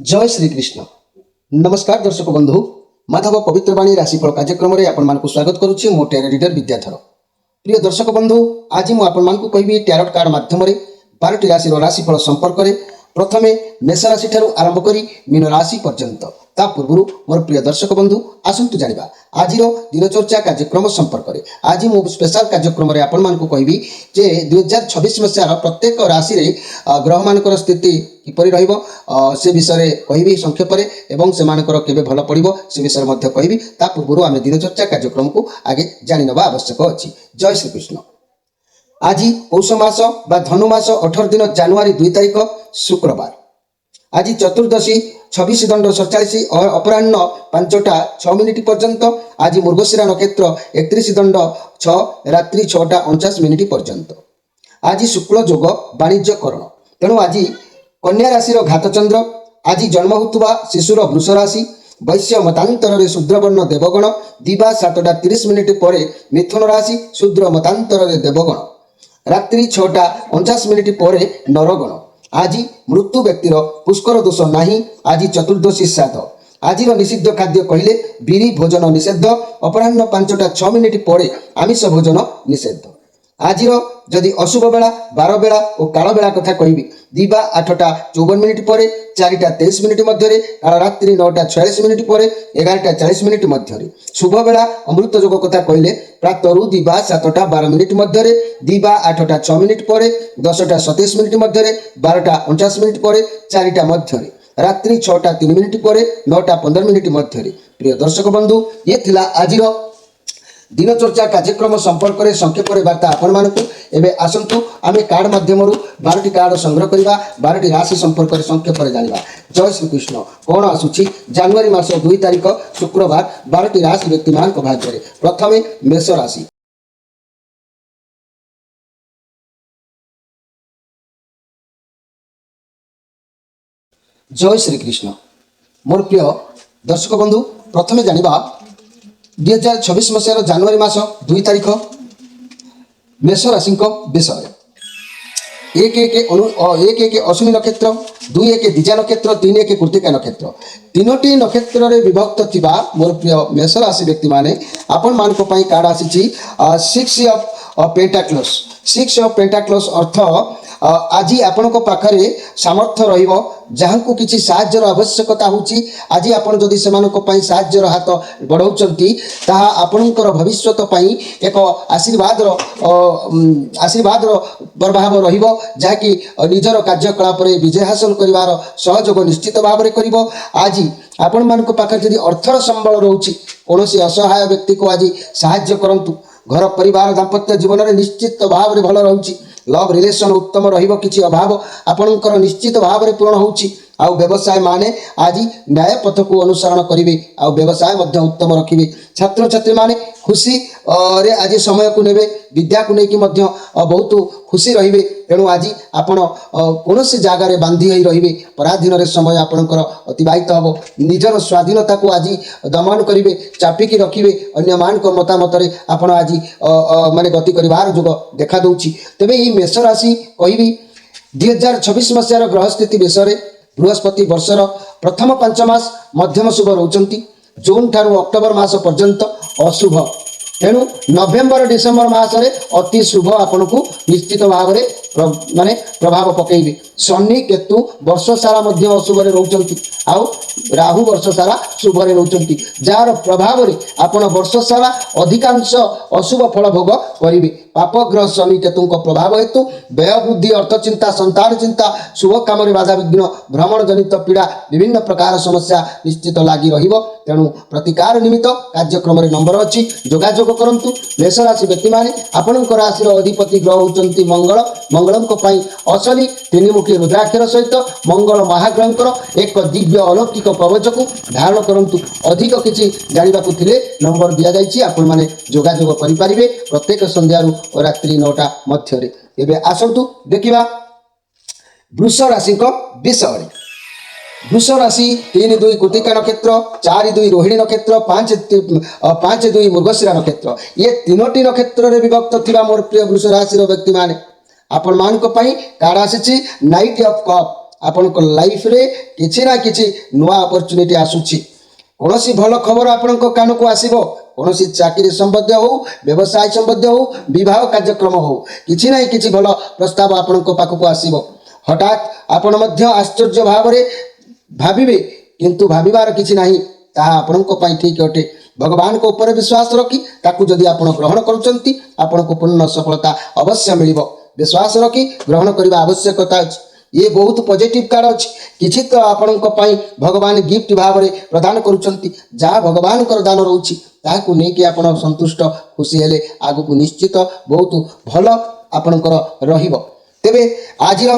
जय श्री कृष्ण। नमस्कार दर्शक बंधु, माधव पवित्रवाणी राशिफल कार्यक्रम में आपण मानक स्वागत करुच्ची। मो टैरो रीडर विद्याधर। प्रिय दर्शक बंधु, आज मु आपण मानक कहबी टैरोट कार्ड माध्यम 12टी राशि राशिफल संपर्क में प्रथमे मेष राशि ठारू आरंभ करी मीन राशि पर्यंत। ता पूर्व मोर प्रिय दर्शक बंधु आसंतु जानिबा आज दिनचर्चा कार्यक्रम संपर्क में। आज मु स्पेशल कार्यक्रम में आपण मानक कहबी जे 2026 मसीहार प्रत्येक राशि रे ग्रह मानकर स्थिति किपरि रहिबो से विषय कहबी संक्षेप में एवं से मानकर केबे भल पड़िबो से विषय मध्ये कहबी। ता पूर्व आमे दिनचर्चा कार्यक्रम को आगे जानि नबा आवश्यक अछि। जय श्री कृष्ण। आज पौष मास बा धनु मास 18 दिन जनवरी 2 तारिख शुक्रवार। आज चतुर्दशी 26 दंड 47 अपराह्न 5टा 6 मिनिट पर्यंत। आज मृगशिरा नक्षत्र 31 दंड 6 रात्रि 6टा 49 मिनिट पर्यंत। आज शुक्ल योग वाणिज्य करण। तेणु आज कन्या राशि घातचंद्र। आज जन्म होता शिशुर वृष राशि। वैश्य मतांतर शूद्रवर्ण देवगण दिवा 7टा 30 मिनिट पर मिथुन राशि। शूद्र मतांतर देवगण रात्रि 6टा 49 मिनिट पर नरगण। आज मृत्यु व्यक्तिर पुष्कर दोष नहीं। आज चतुर्दशी श्राद्ध। आज निषिद्ध खाद्य कहले बिरी भोजन निषेध। अपराह्न 5टा 6 मिनिट पर आमिष भोजन निषेध। आज जदि अशुभ बेला 12 बेला और काल बेला कथा कहबी दिवा 8टा 54 मिनिट पर 4टा 23 मिनिट मध्य। काल रात्रि 9टा 46 मिनिट पर 11टा 40 मिनिट मध्य। शुभ बेला अमृत योग कथा कहले प्रातरु दिवा 7टा 12 मिनिट मध्य। दिवा 8टा 6 मिनिट पर 10टा 27 मिनिट मध्य। 12टा 49 मिनिट पर 4टा मध्य। रात्रि 6टा 3 मिनिट पर 9टा 15 मिनिट मध्य। प्रिय दर्शक बंधु, ये थिला आज दिनचर्चा कार्यक्रम संपर्क में संक्षेप में वार्ता आपण मानक। एवं आसतु आम कार्ड मध्यम 12टी कार्ड संग्रह करवा 12टी राशि संपर्क में संक्षेप में जाना। जय श्री कृष्ण। कौन आसूची जनवरी मास 2 तारिख शुक्रवार 12टी राशि व्यक्ति मान भाग्य में। प्रथमे मेष राशि। जय श्री कृष्ण। मोर प्रिय दर्शक बंधु, प्रथमे जानिबा 2026 मसीहार जनवरी मास 2 तारिख मेष राशि विषय। 1 अश्विनी नक्षत्र, 2 दिजा नक्षत्र, 3 कृत्तिका नक्षत्र। 3टी नक्षत्र रे विभक्त थिबा मोर प्रिय मेष राशि व्यक्ति माने आपण मानक पई कार्ड आसीची 6 ऑफ पेंटाक्लस। 6 ऑफ पेंटाक्लस अर्थ आज आपण पाखरे सामर्थ्य रहिबो जहाँ को किसी साहाय्यर आवश्यकता होची। आज आपण जदि सेमानक पई साहाय्यर हाथ बढ़ाउचंती ताहा आपणकर भविष्यत पई एक आशीर्वाद प्रभाव रहिबो जहाँ कि निजर कार्यकलाप रे विजय हासिल करिवार सहयोग निश्चित भाव में करिबो। आज आपण मानक पाखरे जदि अर्थर संबल रहउची कोनोसी असहाय व्यक्ति को आज साहाय्य करंतु। घर परिवार दाम्पत्य जीवन में निश्चित भाव में भल रहउची। लव रिलेशन उत्तम रहिबो। किछि अभाव आपणकर निश्चित भाव में पूर्ण होउची। आउ व्यवसाय माने आज न्याय पथ को अनुसरण करिवे। आउ व्यवसाय मध्य उत्तम रखिवे। छात्र छात्री माने खुशी रे आज समय को नेबे। विद्या को लेकिन मध्य बहुत खुशी रहिबे। तेणु आज आपण कोनोसी जगह रे बांधी होई रहिबे। पराधीन रे समय आपणकर अतिबाहित हबो। निजर स्वाधीनता को आज दमन करिवे, चापिकी रखिवे। अन्य मानक मतामत रे आपण आज माने गति करिवार जोग देखा दउची। तबे ई मेष राशि कहबी 2026 मसीहार ग्रह स्थिति विषय। बृहस्पति वर्षर प्रथम 5 मास मध्यम शुभ रहउचंती। जून ठारू अक्टोबर मास पर्यंत अशुभ। तेणु नवेम्बर डिसेम्बर मास रे अति शुभ आपन को निश्चित भाव में माने प्रभाव पकेइबे। शनि केतु वर्ष सारा मध्य अशुभ रे रहउचंती। आउ राहु वर्ष सारा शुभ रे रहउचंती। जार प्रभाव रे आपन वर्ष सारा अधिकांश अशुभ फल भोग करिवे। पापग्रह शनि केतु प्रभाव हेतु व्यय बुद्धि अर्थ चिंता संतान चिंता शुभ काम रे बाधा विघ्न भ्रमण जनित पीड़ा विभिन्न प्रकार समस्या निश्चित लागी रहिबो। तेणु प्रतिकार निमित्त कार्यक्रम रे नंबर अछि, जोगाजोग करंतु। मेष राशि व्यक्ति माने आपणकर राशि अधिपति ग्रह होचंती मंगल। मंगलम को पाई असली 3 मुखी रुद्राक्षर सहित मंगल महाग्रहंकर एक दिव्य अलौकिक कवच को धारण करंतु। अधिक किछि जानिबा को थिले नंबर दिया जाइछि, आपण माने जोगाजोग करि परिबे प्रत्येक संध्या और रात्रि 9टा मध्य रे। एबे आसंतु देखिबा वृष राशि विषय। वृष राशि 3-2 कृत्तिका नक्षत्र, 4-2 रोहिणी नक्षत्र, 5-2 मृगशिरा नक्षत्र। ये 3टी नक्षत्र रे विभक्त थिबा मोर प्रिय वृष राशि रो व्यक्ति माने आपण मानक पई कार्ड आसीछि नाइट ऑफ कप। ଆପଣଙ୍କ ଲାଇଫରେ କିଛି ନା କିଛି ନୂଆ ଅପରଚ୍ୟୁନିଟି ଆସୁଛି। କୌଣସି ଭଲ ଖବର ଆପଣଙ୍କ କାନକୁ ଆସିବ। କୌଣସି ଚାକିରି ସମ୍ବନ୍ଧୀୟ ହେଉ, ବ୍ୟବସାୟ ସମ୍ବନ୍ଧୀୟ ହେଉ, ବିବାହ କାର୍ଯ୍ୟକ୍ରମ ହେଉ, କିଛି ନା କିଛି ଭଲ ପ୍ରସ୍ତାବ ଆପଣଙ୍କ ପାଖକୁ ଆସିବ। ହଠାତ୍ ଆପଣ ମଧ୍ୟ ଆଶ୍ଚର୍ଯ୍ୟ ଭାବରେ ଭାବିବେ, କିନ୍ତୁ ଭାବିବାର କିଛି ନାହିଁ, ତାହା ଆପଣଙ୍କ ପାଇଁ ଠିକ୍ ଅଟେ। ଭଗବାନଙ୍କ ଉପରେ ବିଶ୍ୱାସ ରଖି ତାକୁ ଯଦି ଆପଣ ଗ୍ରହଣ କରୁଛନ୍ତି, ଆପଣଙ୍କୁ ପୂର୍ଣ୍ଣ ସଫଳତା ଅବଶ୍ୟ ମିଳିବ। ବିଶ୍ୱାସ ରଖି ଗ୍ରହଣ କରିବା ଆବଶ୍ୟକତା ଅଛି। ଇଏ ବହୁତ ପଜିଟିଭ୍ କାର୍ଡ଼ ଅଛି। କିଛି ତ ଆପଣଙ୍କ ପାଇଁ ଭଗବାନ ଗିଫ୍ଟ ଭାବରେ ପ୍ରଦାନ କରୁଛନ୍ତି। ଯାହା ଭଗବାନଙ୍କର ଦାନ ରହୁଛି ତାହାକୁ ନେଇକି ଆପଣ ସନ୍ତୁଷ୍ଟ ଖୁସି ହେଲେ ଆଗକୁ ନିଶ୍ଚିତ ବହୁତ ଭଲ ଆପଣଙ୍କର ରହିବ। ତେବେ ଆଜିର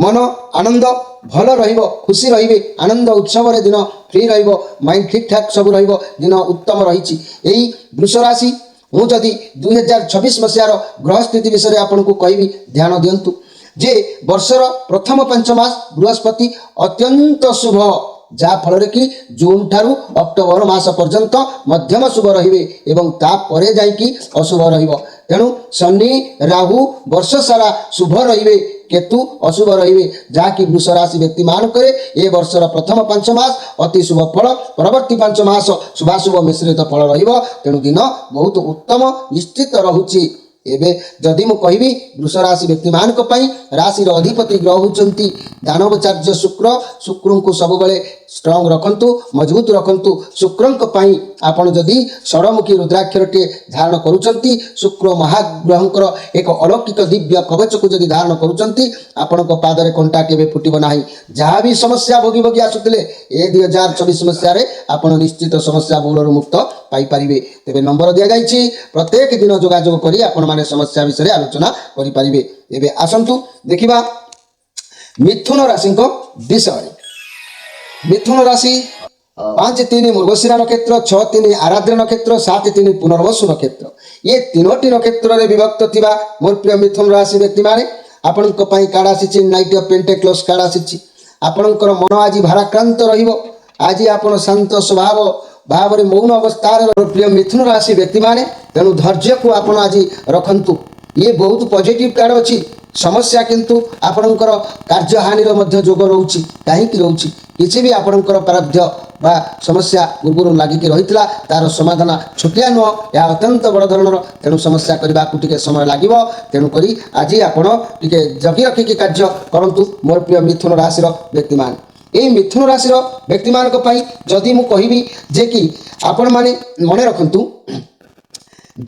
ମନ ଆନନ୍ଦ ଭଲ ରହିବ, ଖୁସି ରହିବେ, ଆନନ୍ଦ ଉତ୍ସବରେ ଦିନ ଫ୍ରି ରହିବ, ମାଇଣ୍ଡ ଠିକ୍ ଠାକ୍ ସବୁ ରହିବ, ଦିନ ଉତ୍ତମ ରହିଛି। ଏହି ବୃଷ ରାଶି ମୁଁ ଯଦି 2026 ମସିହାର ଗ୍ରହ ସ୍ଥିତି ବିଷୟରେ ଆପଣଙ୍କୁ କହିବି, ଧ୍ୟାନ ଦିଅନ୍ତୁ ଯେ ବର୍ଷର ପ୍ରଥମ 5 ମାସ ବୃହସ୍ପତି ଅତ୍ୟନ୍ତ ଶୁଭ, ଯାହାଫଳରେ କି ଜୁନ୍ ଠାରୁ ଅକ୍ଟୋବର ମାସ ପର୍ଯ୍ୟନ୍ତ ମଧ୍ୟମ ଶୁଭ ରହିବେ ଏବଂ ତାପରେ ଯାଇକି ଅଶୁଭ ରହିବ। ତେଣୁ ଶନି ରାହୁ ବର୍ଷ ସାରା ଶୁଭ ରହିବେ, କେତୁ ଅଶୁଭ ରହିବେ, ଯାହାକି ବୃଷ ରାଶି ବ୍ୟକ୍ତିମାନଙ୍କରେ ଏ ବର୍ଷର ପ୍ରଥମ 5 ମାସ ଅତି ଶୁଭ ଫଳ, ପରବର୍ତ୍ତୀ 5 ମାସ ଶୁଭାଶୁଭ ମିଶ୍ରିତ ଫଳ ରହିବ। ତେଣୁ ଦିନ ବହୁତ ଉତ୍ତମ ନିଶ୍ଚିତ ରହୁଛି। ଏବେ ଯଦି ମୁଁ କହିବି ବୃଷ ରାଶି ବ୍ୟକ୍ତିମାନଙ୍କ ପାଇଁ ରାଶିର ଅଧିପତି ଗ୍ରହ ହେଉଛନ୍ତି ଦାନବଚାର୍ଯ୍ୟ ଶୁକ୍ର। ଶୁକ୍ରଙ୍କୁ ସବୁବେଳେ ଷ୍ଟ୍ରଙ୍ଗ ରଖନ୍ତୁ, ମଜବୁତ ରଖନ୍ତୁ। ଶୁକ୍ରଙ୍କ ପାଇଁ ଆପଣ ଯଦି ଷଡ଼ମୁଖୀ ରୁଦ୍ରାକ୍ଷରଟିଏ ଧାରଣ କରୁଛନ୍ତି, ଶୁକ୍ର ମହାଗ୍ରହଙ୍କର ଏକ ଅଲୌକିକ ଦିବ୍ୟ କବଚକୁ ଯଦି ଧାରଣ କରୁଛନ୍ତି, ଆପଣଙ୍କ ପାଦରେ କଣ୍ଟା କେବେ ଫୁଟିବ ନାହିଁ। ଯାହା ବି ସମସ୍ୟା ଭୋଗି ଭୋଗି ଆସୁଥିଲେ ଏ 2024 ମସିହାରେ ଆପଣ ନିଶ୍ଚିତ ସମସ୍ୟା ବହୁଳରୁ ମୁକ୍ତ ପାଇପାରିବେ। ତେବେ ନମ୍ବର ଦିଆଯାଇଛି, ପ୍ରତ୍ୟେକ ଦିନ ଯୋଗାଯୋଗ କରି ଆପଣମାନେ ସମସ୍ୟା ବିଷୟରେ ଆଲୋଚନା କରିପାରିବେ। ଏବେ ଆସନ୍ତୁ ଦେଖିବା ମିଥୁନ ରାଶିଙ୍କ ବିଷୟରେ। ମିଥୁନ ରାଶି 5-3 ମୃଗଶିରା ନକ୍ଷତ୍ର, 6-3 ଆରାଧ୍ୟ ନକ୍ଷତ୍ର, 7-3 ପୁନର୍ବସୁ ନକ୍ଷତ୍ର, ଏ ତିନୋଟି ନକ୍ଷତ୍ରରେ ବିଭକ୍ତ ଥିବା ମୋର ପ୍ରିୟ ମିଥୁନ ରାଶି ବ୍ୟକ୍ତିମାନେ, ଆପଣଙ୍କ ପାଇଁ କାର୍ଡ଼ ଆସିଛି ନାଇଟ୍ ଅଫ୍ ପେଣ୍ଟାକ୍ଲସ୍ କାର୍ଡ଼ ଆସିଛି। ଆପଣଙ୍କର ମନ ଆଜି ଭାରାକ୍ରାନ୍ତ ରହିବ। ଆଜି ଆପଣ ଶାନ୍ତ ସ୍ୱଭାବ ଭାବରେ ମୌନ ଅବସ୍ଥାରେ ପ୍ରିୟ ମିଥୁନ ରାଶି ବ୍ୟକ୍ତିମାନେ, ତେଣୁ ଧୈର୍ଯ୍ୟକୁ ଆପଣ ଆଜି ରଖନ୍ତୁ। ଇଏ ବହୁତ ପଜିଟିଭ୍ କାର୍ଡ଼ ଅଛି। ସମସ୍ୟା କିନ୍ତୁ ଆପଣଙ୍କର କାର୍ଯ୍ୟହାନିର ମଧ୍ୟ ଯୋଗ ରହୁଛି। କାହିଁକି ରହୁଛି? କିଛି ବି ଆପଣଙ୍କର ପ୍ରାରବ୍ଧ ବା ସମସ୍ୟା ପୂର୍ବରୁ ଲାଗିକି ରହିଥିଲା, ତାର ସମାଧାନ ଛୋଟିଆ ନୁହଁ, ଏହା ଅତ୍ୟନ୍ତ ବଡ଼ ଧରଣର। ତେଣୁ ସମସ୍ୟା କରିବାକୁ ଟିକେ ସମୟ ଲାଗିବ। ତେଣୁକରି ଆଜି ଆପଣ ଟିକେ ଜଗି ରଖିକି କାର୍ଯ୍ୟ କରନ୍ତୁ ମୋର ପ୍ରିୟ ମିଥୁନ ରାଶିର ବ୍ୟକ୍ତିମାନେ। ଏହି ମିଥୁନ ରାଶିର ବ୍ୟକ୍ତିମାନଙ୍କ ପାଇଁ ଯଦି ମୁଁ କହିବି ଯେ କି ଆପଣମାନେ ମନେ ରଖନ୍ତୁ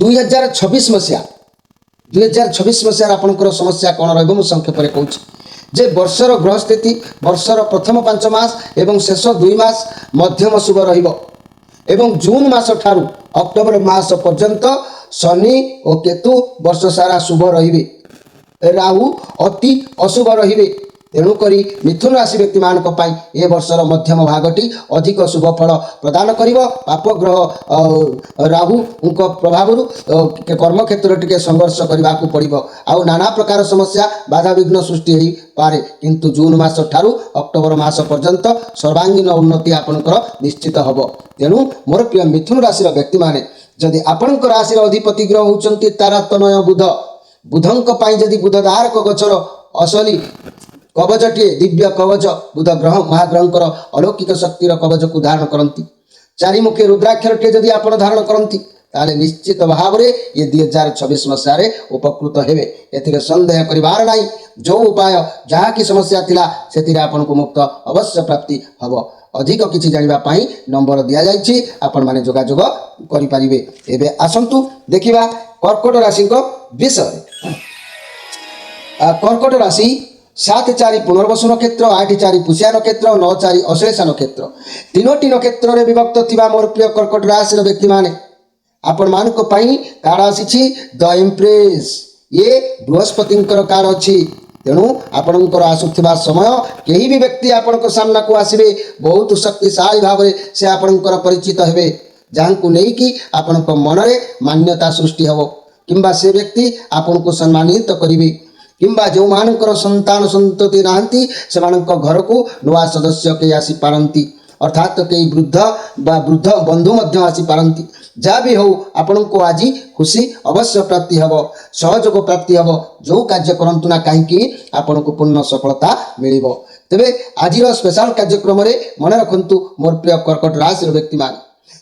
2026 ମସିହାରେ ଆପଣଙ୍କର ସମସ୍ୟା କ'ଣ ରହିବ ମୁଁ ସଂକ୍ଷେପରେ କହୁଛି ଯେ ବର୍ଷର ଗ୍ରହ ସ୍ଥିତି ବର୍ଷର ପ୍ରଥମ 5 ମାସ ଏବଂ ଶେଷ 2 ମାସ ମଧ୍ୟମ ଶୁଭ ରହିବ ଏବଂ ଜୁନ୍ ମାସ ଠାରୁ ଅକ୍ଟୋବର ମାସ ପର୍ଯ୍ୟନ୍ତ ଶନି ଓ କେତୁ ବର୍ଷ ସାରା ଶୁଭ ରହିବେ, ରାହୁ ଅତି ଅଶୁଭ ରହିବେ। ତେଣୁକରି ମିଥୁନ ରାଶି ବ୍ୟକ୍ତିମାନଙ୍କ ପାଇଁ ଏ ବର୍ଷର ମଧ୍ୟମ ଭାଗଟି ଅଧିକ ଶୁଭ ଫଳ ପ୍ରଦାନ କରିବ। ପାପଗ୍ରହ ରାହୁଙ୍କ ପ୍ରଭାବରୁ କର୍ମକ୍ଷେତ୍ରରେ ଟିକେ ସଂଘର୍ଷ କରିବାକୁ ପଡ଼ିବ, ଆଉ ନାନା ପ୍ରକାର ସମସ୍ୟା ବାଧାବିଘ୍ନ ସୃଷ୍ଟି ହୋଇପାରେ। କିନ୍ତୁ ଜୁନ୍ ମାସ ଠାରୁ ଅକ୍ଟୋବର ମାସ ପର୍ଯ୍ୟନ୍ତ ସର୍ବାଙ୍ଗୀନ ଉନ୍ନତି ଆପଣଙ୍କର ନିଶ୍ଚିତ ହେବ। ତେଣୁ ମୋର ପ୍ରିୟ ମିଥୁନ ରାଶିର ବ୍ୟକ୍ତିମାନେ, ଯଦି ଆପଣଙ୍କ ରାଶିର ଅଧିପତି ଗ୍ରହ ହେଉଛନ୍ତି ତାରାତନୟ ବୁଧ, ବୁଧଙ୍କ ପାଇଁ ଯଦି ବୁଧ ଦାରକ ଗଛର ଅସଲି କବଚଟିଏ ଦିବ୍ୟ କବଚ ବୁଧ ଗ୍ରହ ମହାଗ୍ରହଙ୍କର ଅଲୌକିକ ଶକ୍ତିର କବଚକୁ ଧାରଣ କରନ୍ତି, ଚାରିମୁଖୀ ରୁଦ୍ରାକ୍ଷରଟିଏ ଯଦି ଆପଣ ଧାରଣ କରନ୍ତି, ତାହେଲେ ନିଶ୍ଚିତ ଭାବରେ ଏ 2026 ମସିହାରେ ଉପକୃତ ହେବେ। ଏଥିରେ ସନ୍ଦେହ କରିବାର ନାହିଁ। ଯେଉଁ ଉପାୟ ଯାହାକି ସମସ୍ୟା ଥିଲା ସେଥିରେ ଆପଣଙ୍କୁ ମୁକ୍ତ ଅବଶ୍ୟ ପ୍ରାପ୍ତି ହେବ। ଅଧିକ କିଛି ଜାଣିବା ପାଇଁ ନମ୍ବର ଦିଆଯାଇଛି, ଆପଣମାନେ ଯୋଗାଯୋଗ କରିପାରିବେ। ଏବେ ଆସନ୍ତୁ ଦେଖିବା କର୍କଟ ରାଶିଙ୍କ ବିଷୟରେ। କର୍କଟ ରାଶି 7-4 ପୁନର୍ବସୁ ନକ୍ଷତ୍ର, 8-4 ପୁଷ୍ୟା ନକ୍ଷତ୍ର, 9-4 ଅଶ୍ଳେଷା ନକ୍ଷତ୍ର, ତିନୋଟି ନକ୍ଷତ୍ରରେ ବିଭକ୍ତ ଥିବା ମୋର ପ୍ରିୟ କର୍କଟ ରାଶିର ବ୍ୟକ୍ତିମାନେ, ଆପଣମାନଙ୍କ ପାଇଁ କାର୍ଡ଼ ଆସିଛି ଦ ଏମ୍ପ୍ରେସ୍। ଇଏ ବୃହସ୍ପତିଙ୍କର କାର୍ଡ଼ ଅଛି। ତେଣୁ ଆପଣଙ୍କର ଆସୁଥିବା ସମୟ କେହି ବି ବ୍ୟକ୍ତି ଆପଣଙ୍କ ସାମ୍ନାକୁ ଆସିବେ, ବହୁତ ଶକ୍ତିଶାଳୀ ଭାବରେ ସେ ଆପଣଙ୍କର ପରିଚିତ ହେବେ, ଯାହାଙ୍କୁ ନେଇକି ଆପଣଙ୍କ ମନରେ ମାନ୍ୟତା ସୃଷ୍ଟି ହେବ କିମ୍ବା ସେ ବ୍ୟକ୍ତି ଆପଣଙ୍କୁ ସମ୍ମାନିତ କରିବେ। କିମ୍ବା ଯେଉଁମାନଙ୍କର ସନ୍ତାନ ସନ୍ତତି ନାହାନ୍ତି ସେମାନଙ୍କ ଘରକୁ ନୂଆ ସଦସ୍ୟ କେହି ଆସିପାରନ୍ତି, ଅର୍ଥାତ୍ କେହି ବୃଦ୍ଧ ବା ବୃଦ୍ଧ ବନ୍ଧୁ ମଧ୍ୟ ଆସିପାରନ୍ତି। ଯାହା ବି ହେଉ ଆପଣଙ୍କୁ ଆଜି ଖୁସି ଅବଶ୍ୟ ପ୍ରାପ୍ତି ହେବ, ସହଯୋଗ ପ୍ରାପ୍ତି ହେବ। ଯେଉଁ କାର୍ଯ୍ୟ କରନ୍ତୁ ନା କାହିଁକି ଆପଣଙ୍କୁ ପୂର୍ଣ୍ଣ ସଫଳତା ମିଳିବ। तेबे आज स्पेशल कार्यक्रम मन रखु मोर प्रिय कर्कट राशि व्यक्ति मान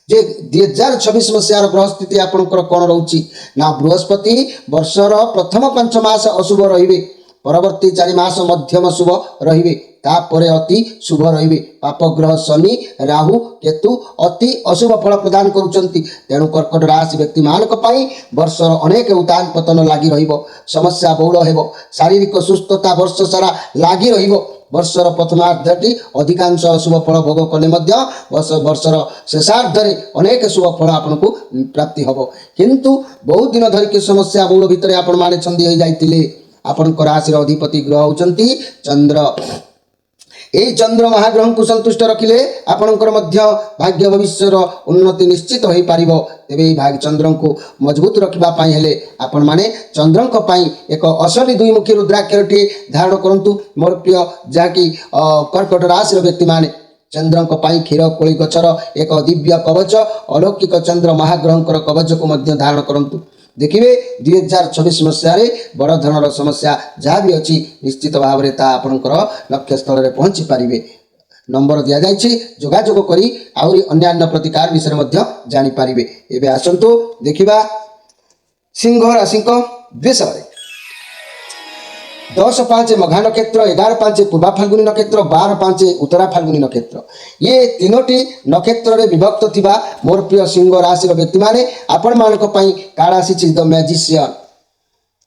जे 2026 मसीहार ग्रह स्थिति आपंकर कौन रोचे ना बृहस्पति वर्षर प्रथम 5 मास अशुभ रे परवर्ती 4 मास मध्यम शुभ रे तापर अति शुभ रे पापग्रह शनि राहु केतु अति अशुभ फल प्रदान करुचंती तेणु कर्कट राशि व्यक्ति मानक पई वर्षर अनेक उतान पतन लागि रहिबो समस्या बहुल हेबो शारीरिक सुस्थता वर्ष सारा लागि रहिबो वर्षर प्रथमार्धटी अधिकांश अशुभ फल भोग कले वर्षर शेषार्धरे अनेक शुभ फल आपको प्राप्ति हम किंतु बहुत दिन धरिक समस्या बहुल भितर आपण माने छंदी हो जाइतिले आपण राशि अधिपति ग्रह होचंती चंद्र यही चंद्र महाग्रह को संतुष्ट रखिले आपणकर भाग्य भविष्य उन्नति निश्चित हो पार तेरे भाग्य चंद्र को मजबूत रखापी हेले आपण मैंने चंद्र एक असली दुईमुखी रुद्राक्षर धारण करूँ मोर प्रिय जहाँकि कर्कट राशि व्यक्ति माने चंद्र क्षीर कोली गचर एक दिव्य कवच अलौकिक चंद्र महाग्रह कवच को धारण करूँ देखिए 2026 मसीह बड़ धनर समस्या जहाँ भी अच्छी निश्चित भाव में आपणकर लक्ष्य स्थल में पहुँची पारे नंबर दि जाइए जोगाजोग करी आउरी अन्यान्य प्रतिकार विषय में जानीपारे एवं आसतु देखा सिंह राशि विषय 10-5 मघा नक्षत्र 11-5 पूर्वा फाल्गुनी नक्षत्र 12-5 उत्तरा फाल्गुनी नक्षत्र ये तीनोटी नक्षत्र रे विभक्त थिबा मोर प्रिय सिंह राशि व्यक्ति माने आपण मानक पई कार्ड आसी द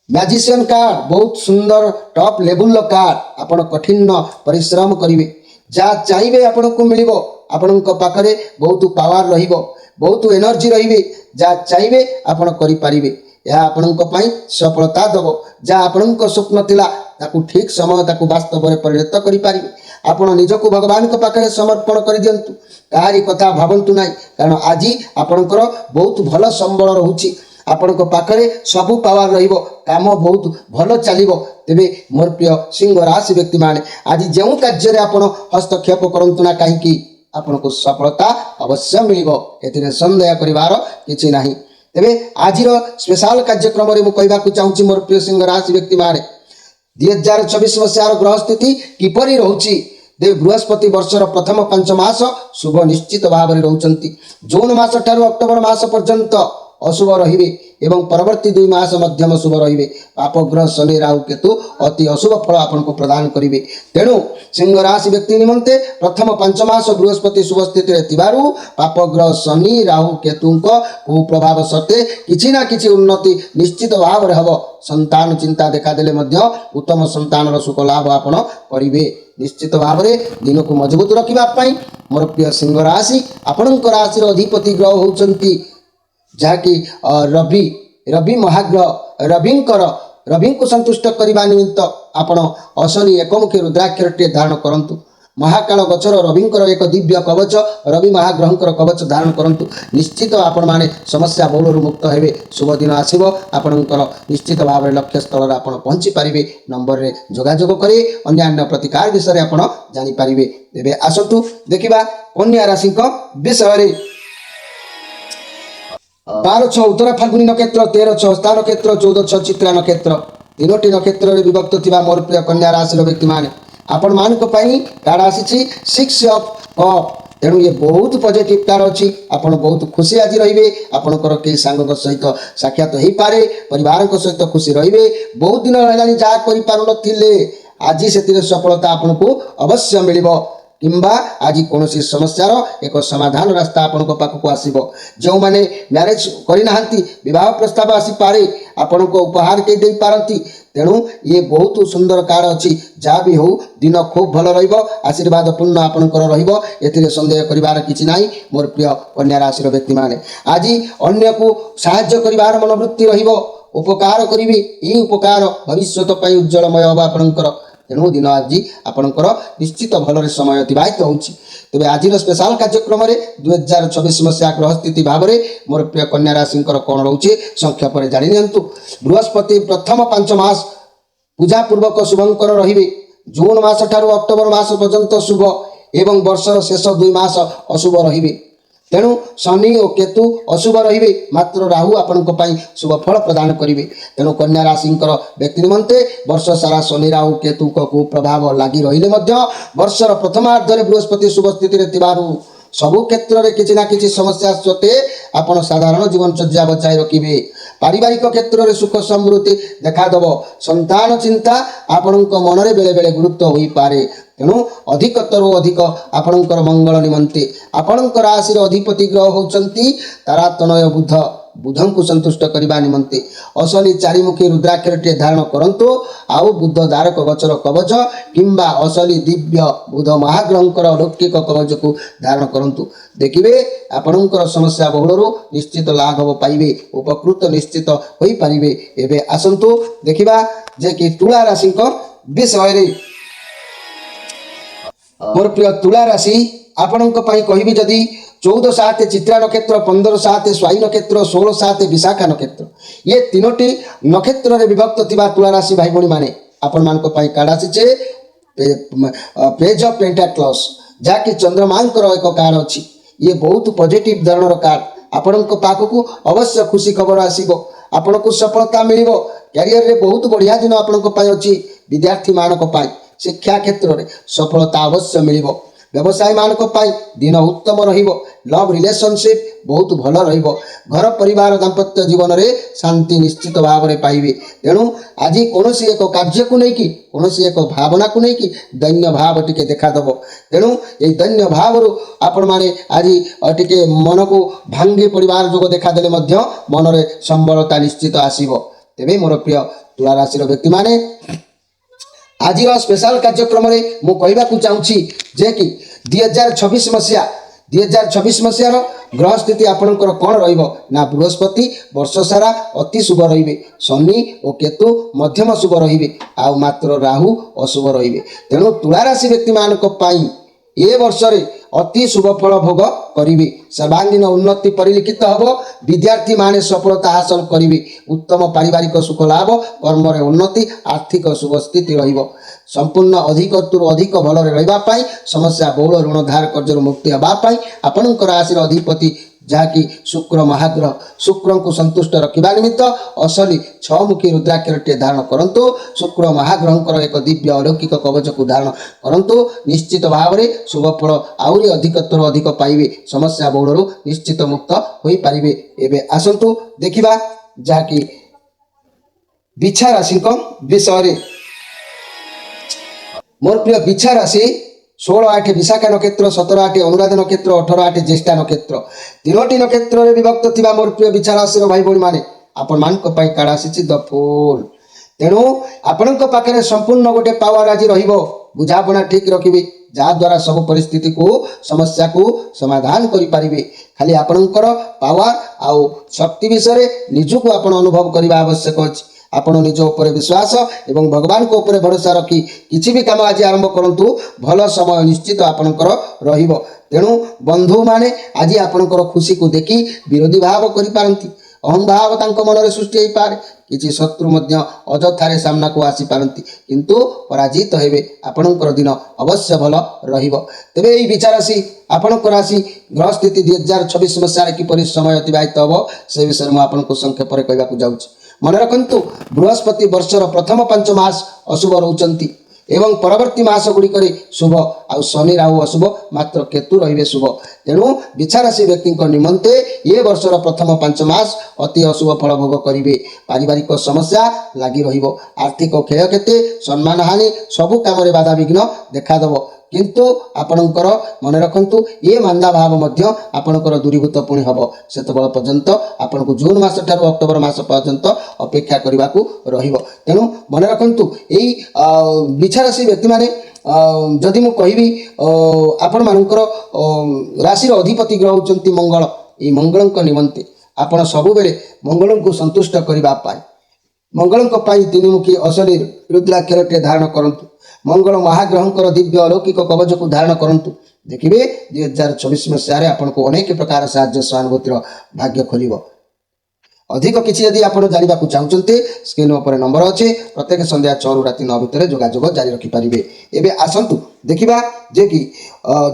मैजिशियन कार्ड बहुत सुंदर टॉप लेवल कार्ड आपण कठिन परिश्रम करिवे जा चाहिए आपण को मिलिबो आपण पाखरे बहुत पावर रहिबो बहुत एनर्जी रहिबे जा चाहिए आपण करि पारिबे यह आपण सफलता दब जहाँ आपण स्वप्न थिला ताकू ठीक समय ताकू वास्तव में परिणत करें आपण निजक भगवान पाखे समर्पण कर दिंतु कहारी कथा भावतु ना कारण आज आपणकर बहुत भल संबल रोचे आपण पाखे सबू पावर रहिबो काम बहुत भल चलिबो तेबे मोर प्रिय सिंह राशि व्यक्ति माने आज जो कार्य आपण हस्तक्षेप करंतु ना कहीं आपण को सफलता अवश्य मिलिबो एथिरे संदेह करिवार किछि नाही तेबे आज स्पेशल कार्यक्रम में मुझे चाहूँगी मोर प्रिय सिंह राशि व्यक्ति माने 2026 मसीहार ग्रह स्थिति किपरि रोची दे बृहस्पति वर्षर प्रथम 5 मास शुभ निश्चित भाव में रोचंती जून मास ठारू अक्टोबर मास पर्यंत अशुभ रे एवं परवर्ती 2 मास मध्यम शुभ रे पापग्रह शनि राहु केतु अति अशुभ फल आपको प्रदान करेंगे तेणु सिंह राशि व्यक्ति निमंते प्रथम 5 मास बृहस्पति शुभ स्थित पापग्रह शनि राहु केतु कुप्रभाव सत्वे किछि ना किछि उन्नति निश्चित भाव में हम संतान चिंता देखादेले उत्तम संतान सुख लाभ आपण करेंगे निश्चित भाव में दिन को मजबूत रखापी मोर प्रिय सिंह राशि आपण राशि अधिपति ग्रह होती जहाँकि रवि महाग्रह रवि को संतुष्ट करने निमित्त आपण असली एकमुखी रुद्राक्षर धारण करूँ महाकाल गचर रविंकर एक दिव्य कवच रवि महाग्रह कवच धारण करूँ निश्चित आपण माने समस्या बहुल मुक्त हेबे शुभ दिन आसो आपणकर निश्चित भाव में लक्ष्य स्थल आप पहुँची पारे नंबर रे जोगाजोग करे अन्यान्य प्रतिकार विषय आप जानीपारे तेरे आसतु देखा कन्या राशि विषय 12-6 उत्तरा फाल्गुनी नक्षत्र 13-6 हस्ता नक्षत्र 14-6 चित्रा नक्षत्र तीनोटी नक्षत्र में विभक्त थिबा मोर प्रिय कन्या राशि व्यक्ति माने आपण मानक पई कार्ड आसी 6 ऑफ कप तेणु ये बहुत पॉजिटिव कार्ड अच्छी आपण बहुत खुशी आज रे आपणकर कई सांग सहित साक्षात हो पारे परिवार सहित खुशी रे बहुत दिन है जहाँ कर आज से सफलता आपको अवश्य मिलिबो किंबा आज कौन समस्यार एक समाधान रास्ता आपण पाखक आसो जो मैंने मैरेज करना विवाह प्रस्ताव आसी पारे आपण को उपहार के दे पारती तेणु ये बहुत सुंदर कार्ड अच्छी जहाँ भी हो दिन खूब भल आशीर्वाद पूर्ण आपणकर रही सन्देह करार किसी ना मोर प्रिय कन्या राशि व्यक्ति माने आज अन्य को साहाय्य कर मनोवृत्ति उपकार करी ये उपकार भविष्य उज्जवलमय हम आपणकर तेणु दिन आज आपणकर निश्चित भल समय अतिबाहित होती तेज आज स्पेशल कार्यक्रम में 2026 मसीहा ग्रह स्थिति भाव में मोर प्रिय कन्या राशि कौन रोचे संक्षेप में जानी नियंतु बृहस्पति प्रथम 5 मास पूजा पूर्वक शुभंकर रे जून मास ठारू अक्टोबर मास पर्यंत शुभ एवं वर्षर शेष 2 मास अशुभ रे ତେଣୁ ଶନି ଓ କେତୁ ଅଶୁଭ ରହିବେ, ମାତ୍ର ରାହୁ ଆପଣଙ୍କ ପାଇଁ ଶୁଭ ଫଳ ପ୍ରଦାନ କରିବେ। ତେଣୁ କନ୍ୟା ରାଶିଙ୍କର ବ୍ୟକ୍ତି ନିମନ୍ତେ ବର୍ଷ ସାରା ଶନି ରାହୁ କେତୁଙ୍କ କୁପ୍ରଭାବ ଲାଗି ରହିଲେ ମଧ୍ୟ ବର୍ଷର ପ୍ରଥମାର୍ଦ୍ଧରେ ବୃହସ୍ପତି ଶୁଭ ସ୍ଥିତିରେ ଥିବାରୁ ସବୁ କ୍ଷେତ୍ରରେ କିଛି ନା କିଛି ସମସ୍ୟା ସତ୍ତ୍ୱେ ଆପଣ ସାଧାରଣ ଜୀବନଚର୍ଯ୍ୟା ବଜାୟ ରଖିବେ। ପାରିବାରିକ କ୍ଷେତ୍ରରେ ସୁଖ ସମୃଦ୍ଧି ଦେଖାଦେବ। ସନ୍ତାନ ଚିନ୍ତା ଆପଣଙ୍କ ମନରେ ବେଳେବେଳେ ଗୁରୁତ୍ୱ ହୋଇପାରେ। ତେଣୁ ଅଧିକତରୁ ଅଧିକ ଆପଣଙ୍କର ମଙ୍ଗଳ ନିମନ୍ତେ ଆପଣଙ୍କ ରାଶିର ଅଧିପତି ଗ୍ରହ ହେଉଛନ୍ତି ତାରାତନୟ ବୁଧ। ବୁଧଙ୍କୁ ସନ୍ତୁଷ୍ଟ କରିବା ନିମନ୍ତେ ଅସଲି ଚାରିମୁଖୀ ରୁଦ୍ରାକ୍ଷରଟିଏ ଧାରଣ କରନ୍ତୁ। ଆଉ ବୁଧ ଦ୍ୱାରକ ଗଛର କବଚ କିମ୍ବା ଅସଲି ଦିବ୍ୟ ବୁଧ ମହାଗ୍ରହଙ୍କର ଲୌକିକ କବଚକୁ ଧାରଣ କରନ୍ତୁ। ଦେଖିବେ ଆପଣଙ୍କର ସମସ୍ୟା ବହୁଳରୁ ନିଶ୍ଚିତ ଲାଘବ ପାଇବେ, ଉପକୃତ ନିଶ୍ଚିତ ହୋଇପାରିବେ। ଏବେ ଆସନ୍ତୁ ଦେଖିବା ଯେ କି ତୁଳା ରାଶିଙ୍କ ବିଷୟରେ। ମୋର ପ୍ରିୟ ତୁଳା ରାଶି, ଆପଣଙ୍କ ପାଇଁ କହିବି ଯଦି 14/7 ଚିତ୍ରା ନକ୍ଷତ୍ର, 15/7 ସ୍ୱାୟୀ ନକ୍ଷତ୍ର, 16/7 ବିଶାଖା ନକ୍ଷତ୍ର, ଏ ତିନୋଟି ନକ୍ଷତ୍ରରେ ବିଭକ୍ତ ଥିବା ତୁଳା ରାଶି ଭାଇ ଭଉଣୀମାନେ ଆପଣମାନଙ୍କ ପାଇଁ କାର୍ଡ଼ ଆସିছে ପେଜ୍ ଅଫ୍ ପେଣ୍ଟାକ୍ଲସ୍, ଯାହାକି ଚନ୍ଦ୍ରମାଙ୍କର ଏକ କାର୍ଡ଼ ଅଛି। ଇଏ ବହୁତ ପଜିଟିଭ ଧରଣର କାର୍ଡ଼। ଆପଣଙ୍କ ପାଖକୁ ଅବଶ୍ୟ ଖୁସି ଖବର ଆସିବ, ଆପଣଙ୍କୁ ସଫଳତା ମିଳିବ। କ୍ୟାରିୟରରେ ବହୁତ ବଢ଼ିଆ ଦିନ ଆପଣଙ୍କ ପାଇଁ ଅଛି। ବିଦ୍ୟାର୍ଥୀମାନଙ୍କ ପାଇଁ ଶିକ୍ଷା କ୍ଷେତ୍ରରେ ସଫଳତା ଅବଶ୍ୟ ମିଳିବ। ବ୍ୟବସାୟୀମାନଙ୍କ ପାଇଁ ଦିନ ଉତ୍ତମ ରହିବ। ଲଭ୍ ରିଲେସନସିପ୍ ବହୁତ ଭଲ ରହିବ। ଘର ପରିବାର ଦାମ୍ପତ୍ୟ ଜୀବନରେ ଶାନ୍ତି ନିଶ୍ଚିତ ଭାବରେ ପାଇବେ। ତେଣୁ ଆଜି କୌଣସି ଏକ କାର୍ଯ୍ୟକୁ ନେଇକି, କୌଣସି ଏକ ଭାବନାକୁ ନେଇକି ଦୈନ୍ୟ ଭାବ ଟିକେ ଦେଖାଦେବ। ତେଣୁ ଏହି ଦୈନ୍ୟ ଭାବରୁ ଆପଣମାନେ ଆଜି ଟିକେ ମନକୁ ଭାଙ୍ଗି ପଡ଼ିବାର ଯୋଗ ଦେଖାଦେଲେ ମଧ୍ୟ ମନରେ ସମ୍ବଳତା ନିଶ୍ଚିତ ଆସିବ। ତେବେ ମୋର ପ୍ରିୟ ତୁଳା ରାଶିର ବ୍ୟକ୍ତିମାନେ, ଆଜିର ସ୍ପେଶାଲ କାର୍ଯ୍ୟକ୍ରମରେ ମୁଁ କହିବାକୁ ଚାହୁଁଛି ଯେ କି 2026 ମସିହାର ଗ୍ରହ ସ୍ଥିତି ଆପଣଙ୍କର କ'ଣ ରହିବ ନା, ବୃହସ୍ପତି ବର୍ଷ ସାରା ଅତି ଶୁଭ ରହିବେ, ଶନି ଓ କେତୁ ମଧ୍ୟମ ଶୁଭ ରହିବେ, ଆଉ ମାତ୍ର ରାହୁ ଅଶୁଭ ରହିବେ। ତେଣୁ ତୁଳା ରାଶି ବ୍ୟକ୍ତିମାନଙ୍କ ପାଇଁ ଏ ବର୍ଷରେ ଅତି ଶୁଭ ଫଳ ଭୋଗ କରିବେ। ସର୍ବାଙ୍ଗୀନ ଉନ୍ନତି ପରିଲିଖିତ ହେବ। ବିଦ୍ୟାର୍ଥୀମାନେ ସଫଳତା ହାସଲ କରିବେ। ଉତ୍ତମ ପାରିବାରିକ ସୁଖ ଲାଭ, କର୍ମରେ ଉନ୍ନତି, ଆର୍ଥିକ ଶୁଭ ସ୍ଥିତି ରହିବ। ସମ୍ପୂର୍ଣ୍ଣ ଅଧିକରୁ ଅଧିକ ଭଲରେ ରହିବା ପାଇଁ, ସମସ୍ୟା ବହୁଳ ଋଣ ଧାର କର୍ଜରୁ ମୁକ୍ତି ହେବା ପାଇଁ ଆପଣଙ୍କ ରାଶିର ଅଧିପତି ଯାହାକି ଶୁକ୍ର ମହାଗ୍ରହ, ଶୁକ୍ରଙ୍କୁ ସନ୍ତୁଷ୍ଟ ରଖିବା ନିମିତ୍ତ ଅସଲି 6ମୁଖୀ ରୁଦ୍ରାକ୍ଷରଟିଏ ଧାରଣ କରନ୍ତୁ। ଶୁକ୍ର ମହାଗ୍ରହଙ୍କର ଏକ ଦିବ୍ୟ ଅଲୌକିକ କବଚକୁ ଧାରଣ କରନ୍ତୁ। ନିଶ୍ଚିତ ଭାବରେ ଶୁଭ ଫଳ ଆହୁରି ଅଧିକତରୁ ଅଧିକ ପାଇବେ। ସମସ୍ୟା ବହୁଳରୁ ନିଶ୍ଚିତ ମୁକ୍ତ ହୋଇପାରିବେ। ଏବେ ଆସନ୍ତୁ ଦେଖିବା ଯାହାକି ବିଛା ରାଶିଙ୍କ ବିଷୟରେ। ମୋର ପ୍ରିୟ ବିଛା ରାଶି, 16/8 ବିଶାଖା ନକ୍ଷତ୍ର, 17/8 ଅନୁରାଧା ନକ୍ଷତ୍ର, 18/8 ଜ୍ୟେଷ୍ଠା ନକ୍ଷତ୍ର, ତିନୋଟି ନକ୍ଷତ୍ରରେ ବିଭକ୍ତ ଥିବା ମୋର ପ୍ରିୟ ବିଛା ରାଶିର ଭାଇ ଭଉଣୀମାନେ ଆପଣମାନଙ୍କ ପାଇଁ କାର୍ଡ଼ ଆସିଛି ଦ ଫୁଲ୍। ତେଣୁ ଆପଣଙ୍କ ପାଖରେ ସମ୍ପୂର୍ଣ୍ଣ ଗୋଟେ ପାୱାର ଆଜି ରହିବ। ବୁଝାପଣା ଠିକ୍ ରଖିବେ, ଯାହାଦ୍ୱାରା ସବୁ ପରିସ୍ଥିତିକୁ ସମସ୍ୟାକୁ ସମାଧାନ କରିପାରିବେ। ଖାଲି ଆପଣଙ୍କର ପାୱାର ଆଉ ଶକ୍ତି ବିଷୟରେ ନିଜକୁ ଆପଣ ଅନୁଭବ କରିବା ଆବଶ୍ୟକ ଅଛି। ଆପଣ ନିଜ ଉପରେ ବିଶ୍ୱାସ ଏବଂ ଭଗବାନଙ୍କ ଉପରେ ଭରସା ରଖି କିଛି ବି କାମ ଆଜି ଆରମ୍ଭ କରନ୍ତୁ। ଭଲ ସମୟ ନିଶ୍ଚିତ ଆପଣଙ୍କର ରହିବ। ତେଣୁ ବନ୍ଧୁମାନେ ଆଜି ଆପଣଙ୍କର ଖୁସିକୁ ଦେଖି ବିରୋଧୀ ଭାବ କରିପାରନ୍ତି। ଅହଂଭାବ ତାଙ୍କ ମନରେ ସୃଷ୍ଟି ହୋଇପାରେ। କିଛି ଶତ୍ରୁ ମଧ୍ୟ ଅଯଥାରେ ସାମ୍ନାକୁ ଆସିପାରନ୍ତି, କିନ୍ତୁ ପରାଜିତ ହେବେ। ଆପଣଙ୍କର ଦିନ ଅବଶ୍ୟ ଭଲ ରହିବ। ତେବେ ଏହି ବିଛା ରାଶି, ଆପଣଙ୍କ ରାଶି ଗ୍ରହ ସ୍ଥିତି 2026 ମସିହାରେ କିପରି ସମୟ ଅତିବାହିତ ହେବ ସେ ବିଷୟରେ ମୁଁ ଆପଣଙ୍କୁ ସଂକ୍ଷେପରେ କହିବାକୁ ଯାଉଛି। ମନେ ରଖନ୍ତୁ, ବୃହସ୍ପତି ବର୍ଷର ପ୍ରଥମ 5 ମାସ ଅଶୁଭ ରହୁଛନ୍ତି ଏବଂ ପରବର୍ତ୍ତୀ ମାସ ଗୁଡ଼ିକରେ ଶୁଭ, ଆଉ ଶନି ରାହୁ ଅଶୁଭ, ମାତ୍ର କେତୁ ରହିବେ ଶୁଭ। ତେଣୁ ବିଛା ରାଶି ବ୍ୟକ୍ତିଙ୍କ ନିମନ୍ତେ ଏ ବର୍ଷର ପ୍ରଥମ 5 ମାସ ଅତି ଅଶୁଭ ଫଳ ଭୋଗ କରିବେ। ପାରିବାରିକ ସମସ୍ୟା ଲାଗି ରହିବ। ଆର୍ଥିକ କ୍ଷୟକ୍ଷତି, ସମ୍ମାନ ହାନି, ସବୁ କାମରେ ବାଧାବିଘ୍ନ ଦେଖାଦେବ। କିନ୍ତୁ ଆପଣଙ୍କର ମନେ ରଖନ୍ତୁ, ଏ ମାନ୍ଦା ଭାବ ମଧ୍ୟ ଆପଣଙ୍କର ଦୂରୀଭୂତ ପୁଣି ହେବ। ସେତେବେଳେ ପର୍ଯ୍ୟନ୍ତ ଆପଣଙ୍କୁ ଜୁନ୍ ମାସ ଠାରୁ ଅକ୍ଟୋବର ମାସ ପର୍ଯ୍ୟନ୍ତ ଅପେକ୍ଷା କରିବାକୁ ରହିବ। ତେଣୁ ମନେ ରଖନ୍ତୁ, ଏଇ ବିଛା ରାଶି ବ୍ୟକ୍ତିମାନେ ଯଦି ମୁଁ କହିବି ଆପଣମାନଙ୍କର ରାଶିର ଅଧିପତି ଗ୍ରହ ହେଉଛନ୍ତି ମଙ୍ଗଳ। ଏହି ମଙ୍ଗଳଙ୍କ ନିମନ୍ତେ ଆପଣ ସବୁବେଳେ ମଙ୍ଗଳଙ୍କୁ ସନ୍ତୁଷ୍ଟ କରିବା ପାଇଁ ମଙ୍ଗଳଙ୍କ ପାଇଁ 3ମୁଖୀ ଅସଲି ରୁଦ୍ରାକ୍ଷରଟିଏ ଧାରଣ କରନ୍ତୁ। ମଙ୍ଗଳ ମହାଗ୍ରହଙ୍କର ଦିବ୍ୟ ଅଲୌକିକ କବଚକୁ ଧାରଣ କରନ୍ତୁ। ଦେଖିବେ 2026 ମସିହାରେ ଆପଣଙ୍କୁ ଅନେକ ପ୍ରକାର ସାହାଯ୍ୟ ସହାନୁଭୂତିର ଭାଗ୍ୟ ଖୋଲିବ। ଅଧିକ କିଛି ଯଦି ଆପଣ ଜାଣିବାକୁ ଚାହୁଁଛନ୍ତି, ସ୍କ୍ରିନ୍ ଉପରେ ନମ୍ବର ଅଛି। ପ୍ରତ୍ୟେକ ସନ୍ଧ୍ୟା 6ରୁ ରାତି 9 ଭିତରେ ଯୋଗାଯୋଗ ଜାରି ରଖିପାରିବେ। ଏବେ ଆସନ୍ତୁ ଦେଖିବା ଯେ କି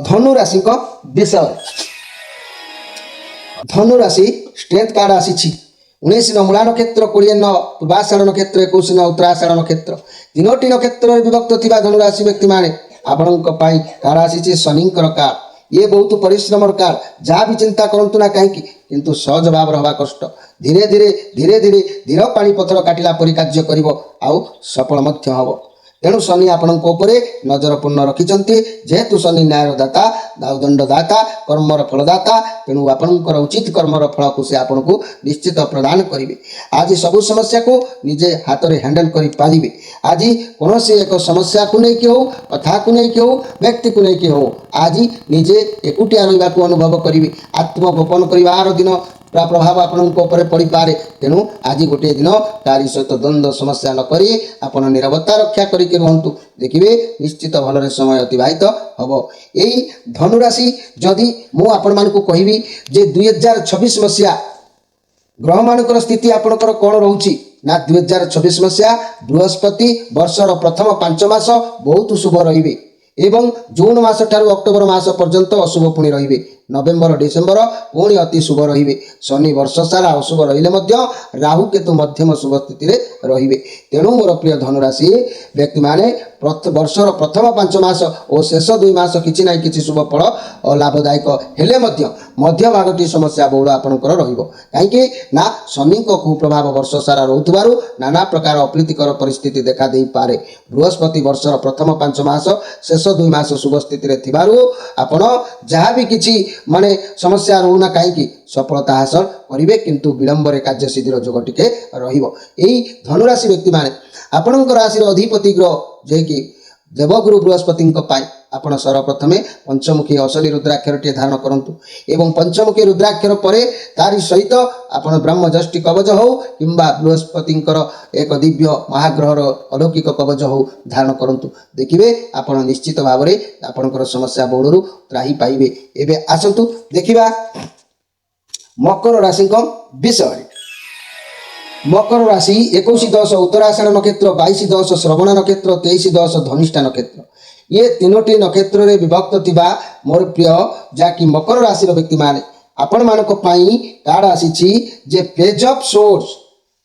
ଧନୁ ରାଶିଙ୍କ ବିଷୟ। ଧନୁ ରାଶି ଷ୍ଟ୍ରେଂଥ କାର୍ଡ ଆସିଛି 19 ମୂଳା ନକ୍ଷତ୍ର 20 ପୂର୍ବାଷାଢ଼ ନକ୍ଷତ୍ର 21 ଉତ୍ତରାଷାଢ଼ ନକ୍ଷତ୍ର ତିନୋଟି ନକ୍ଷତ୍ରରେ ବିଭକ୍ତ ଥିବା ଧନୁରାଶି ବ୍ୟକ୍ତିମାନେ ଆପଣଙ୍କ ପାଇଁ କାର୍ଡ ଆସିଛି ଶନିଙ୍କର କାର୍ଡ। ଇଏ ବହୁତ ପରିଶ୍ରମର କାର୍ଡ। ଯାହା ବି ଚିନ୍ତା କରନ୍ତୁ ନା କାହିଁକି କିନ୍ତୁ ସହଜ ଭାବରେ ହେବା କଷ୍ଟ। ଧୀରେ ଧୀରେ ଧୀର ପାଣି ପଥର କାଟିଲା ପରି କାର୍ଯ୍ୟ କରିବ ଆଉ ସଫଳ ମଧ୍ୟ ହେବ। ତେଣୁ ଶନି ଆପଣଙ୍କ ଉପରେ ନଜର ପୂର୍ଣ୍ଣ ରଖିଛନ୍ତି। ଯେହେତୁ ଶନି ନ୍ୟାୟର ଦାତା ଦଣ୍ଡଦାତା କର୍ମର ଫଳଦାତା ତେଣୁ ଆପଣଙ୍କର ଉଚିତ କର୍ମର ଫଳକୁ ସେ ଆପଣଙ୍କୁ ନିଶ୍ଚିତ ପ୍ରଦାନ କରିବେ। ଆଜି ସବୁ ସମସ୍ୟାକୁ ନିଜେ ହାତରେ ହ୍ୟାଣ୍ଡେଲ କରିପାରିବେ। ଆଜି କୌଣସି ଏକ ସମସ୍ୟାକୁ ନେଇକି ହେଉ କଥାକୁ ନେଇକି ହେଉ ବ୍ୟକ୍ତିକୁ ନେଇକି ହେଉ ଆଜି ନିଜେ ଏକୁଟିଆ ରହିବାକୁ ଅନୁଭବ କରିବେ। ଆତ୍ମଗୋପନ କରିବାର ଦିନ ପ୍ରଭାବ ଆପଣଙ୍କ ଉପରେ ପଡ଼ିପାରେ। ତେଣୁ ଆଜି ଗୋଟିଏ ଦିନ ତାରି ସହିତ ଦ୍ୱନ୍ଦ୍ୱ ସମସ୍ୟା ନ କରି ଆପଣ ନିରବତା ରକ୍ଷା କରିକି ରୁହନ୍ତୁ। ଦେଖିବେ ନିଶ୍ଚିତ ଭଲରେ ସମୟ ଅତିବାହିତ ହେବ। ଏଇ ଧନୁରାଶି ଯଦି ମୁଁ ଆପଣମାନଙ୍କୁ କହିବି ଯେ 2026 ମସିହା ଗ୍ରହମାନଙ୍କର ସ୍ଥିତି ଆପଣଙ୍କର କ'ଣ ରହୁଛି ନା 2026 ମସିହା ବୃହସ୍ପତି ବର୍ଷର ପ୍ରଥମ 5 ମାସ ବହୁତ ଶୁଭ ରହିବେ ଏବଂ ଜୁନ ମାସ ଠାରୁ ଅକ୍ଟୋବର ମାସ ପର୍ଯ୍ୟନ୍ତ ଅଶୁଭ ପୁଣି ରହିବେ। ନଭେମ୍ବର ଡିସେମ୍ବର ପୁଣି ଅତି ଶୁଭ ରହିବେ। ଶନି ବର୍ଷ ସାରା ଅଶୁଭ ରହିଲେ ମଧ୍ୟ ରାହୁ କେତୁ ମଧ୍ୟମ ଶୁଭ ସ୍ଥିତିରେ ରହିବେ। ତେଣୁ ମୋର ପ୍ରିୟ ଧନୁରାଶି ବ୍ୟକ୍ତିମାନେ ବର୍ଷର ପ୍ରଥମ 5 ମାସ ଓ ଶେଷ 2 ମାସ କିଛି ନାହିଁ କିଛି ଶୁଭ ଫଳ ଲାଭଦାୟକ ହେଲେ ମଧ୍ୟ ମଧ୍ୟଭାଗଟି ସମସ୍ୟା ବହୁଳ ଆପଣଙ୍କର ରହିବ। କାହିଁକି ନା ଶନିଙ୍କ କୁପ୍ରଭାବ ବର୍ଷ ସାରା ରହୁଥିବାରୁ ନାନା ପ୍ରକାର ଅପ୍ରୀତିକର ପରିସ୍ଥିତି ଦେଖା ଦେଇପାରେ। ବୃହସ୍ପତି ବର୍ଷର ପ୍ରଥମ 5 ମାସ ଶେଷ 2 ମାସ ଶୁଭ ସ୍ଥିତିରେ ଥିବାରୁ ଆପଣ ଯାହା ବି କିଛି ସମସ୍ୟା ରହୁନା କାହିଁକି ସଫଳତା ହାସଲ କରିବେ କିନ୍ତୁ ବିଳମ୍ବରେ କାର୍ଯ୍ୟସିଦ୍ଧିର ଯୋଗ ଟିକେ ରହିବ। ଏହି ଧନୁରାଶି ବ୍ୟକ୍ତିମାନେ ଆପଣଙ୍କ ରାଶିର ଅଧିପତି ଗ୍ରହ ଯିଏକି ଦେବଗୁରୁ ବୃହସ୍ପତିଙ୍କ ପାଇଁ ଆପଣ ସର୍ବପ୍ରଥମେ ପଞ୍ଚମୁଖୀ ଅସଲି ରୁଦ୍ରାକ୍ଷରଟିଏ ଧାରଣ କରନ୍ତୁ ଏବଂ ପଞ୍ଚମୁଖୀ ରୁଦ୍ରାକ୍ଷର ପରେ ତାରି ସହିତ ଆପଣ ବ୍ରହ୍ମଯଷ୍ଟି କବଚ ହେଉ କିମ୍ବା ବୃହସ୍ପତିଙ୍କର ଏକ ଦିବ୍ୟ ମହାଗ୍ରହର ଅଲୌକିକ କବଚ ହେଉ ଧାରଣ କରନ୍ତୁ। ଦେଖିବେ ଆପଣ ନିଶ୍ଚିତ ଭାବରେ ଆପଣଙ୍କର ସମସ୍ୟା ବହୁଳରୁ ତ୍ରାହି ପାଇବେ। ଏବେ ଆସନ୍ତୁ ଦେଖିବା ମକର ରାଶିଙ୍କ ବିଷୟରେ। ମକର ରାଶି 21-10 ଉତ୍ତରାଷାଢ଼ ନକ୍ଷତ୍ର 22-10 ଶ୍ରବଣ ନକ୍ଷତ୍ର 23-10 ଧନିଷ୍ଠା ନକ୍ଷତ୍ର ଇଏ ତିନୋଟି ନକ୍ଷତ୍ରରେ ବିଭକ୍ତ ଥିବା ମୋର ପ୍ରିୟ ଯାହାକି ମକର ରାଶିର ବ୍ୟକ୍ତିମାନେ ଆପଣମାନଙ୍କ ପାଇଁ କାର୍ଡ ଆସିଛି ଯେ ପେଜ୍ ଅଫ୍ ସୋର୍ସ।